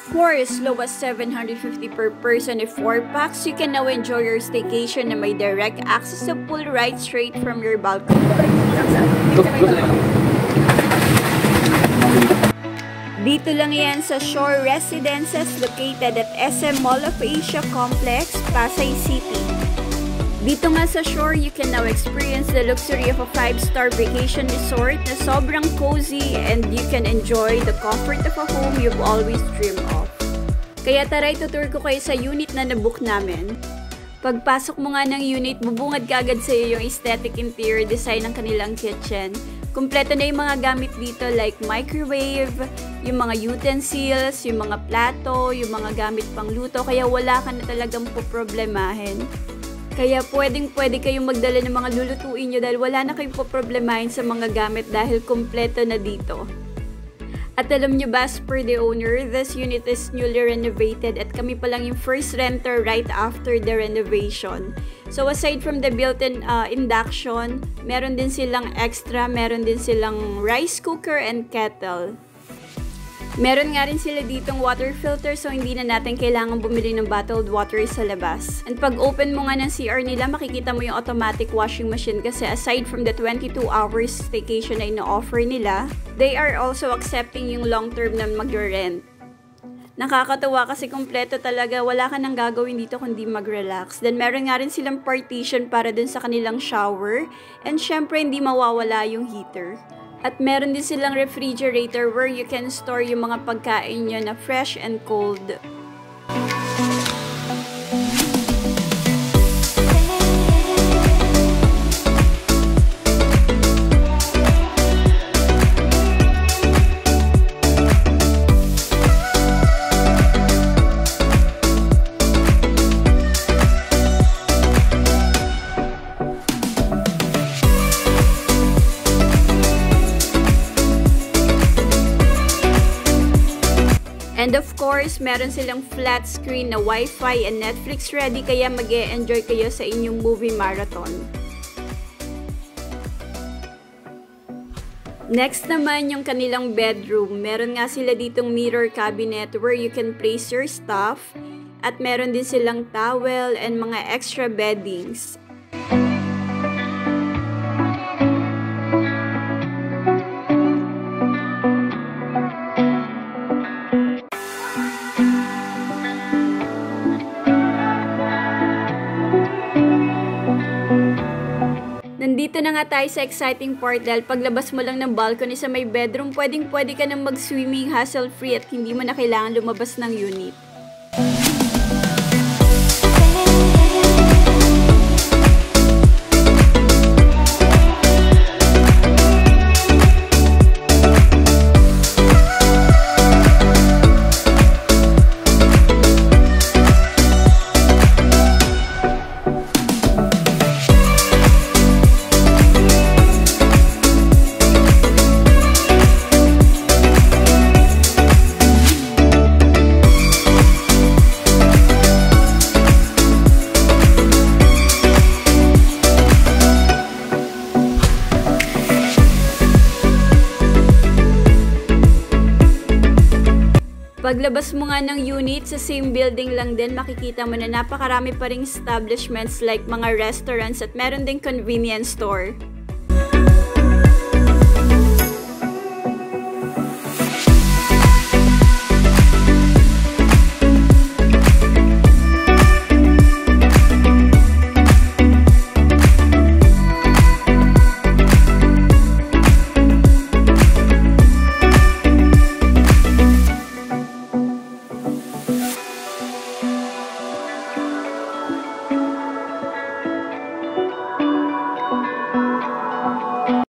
For as low as 750 per person if 4 packs, you can now enjoy your staycation na may direct access to pool right straight from your balcony. Dito lang yan sa Shore Residences located at SM Mall of Asia Complex, Pasay City. Dito nga sa Shore, you can now experience the luxury of a 5-star vacation resort na sobrang cozy and you can enjoy the comfort of a home you've always dreamed of. Kaya tara, itutur ko kayo sa unit na nabook namin. Pagpasok mo nga ng unit, bubungad ka agad sa iyo yung aesthetic interior design ng kanilang kitchen. Kumpleto na yung mga gamit dito like microwave, yung mga utensils, yung mga plato, yung mga gamit pang luto, kaya wala ka na talagang poproblemahin. Kaya pwedeng-pwede kayong magdala ng mga lulutuin nyo dahil wala na kayong poproblemahin sa mga gamit dahil kumpleto na dito. At alam nyo ba, as per the owner, this unit is newly renovated at kami pa lang yung first renter right after the renovation. So aside from the built-in induction, meron din silang extra, meron din silang rice cooker and kettle. Meron nga rin sila ditong water filter so hindi na natin kailangan bumili ng bottled water sa labas. And pag open mo nga ng CR nila, makikita mo yung automatic washing machine kasi aside from the 22 hours staycation na ino-offer nila, they are also accepting yung long-term na mag-rent. Nakakatawa kasi kumpleto talaga, wala ka nang gagawin dito kundi mag-relax. Then meron nga rin silang partition para dun sa kanilang shower and syempre hindi mawawala yung heater. At meron din silang refrigerator where you can store yung mga pagkain nyo na fresh and cold. And of course, meron silang flat screen na Wi-Fi and Netflix ready kaya mag-e-enjoy kayo sa inyong movie marathon. Next naman yung kanilang bedroom. Meron nga sila ditong mirror cabinet where you can place your stuff at meron din silang towel and mga extra beddings. Nandito na nga tayo sa exciting part dahil paglabas mo lang ng balcony sa may bedroom, pwedeng-pwede ka nang mag-swimming hassle-free at hindi mo na kailangan lumabas ng unit. Paglabas mo nga ng unit, sa same building lang din, makikita mo na napakarami pa ring establishments like mga restaurants at meron ding convenience store.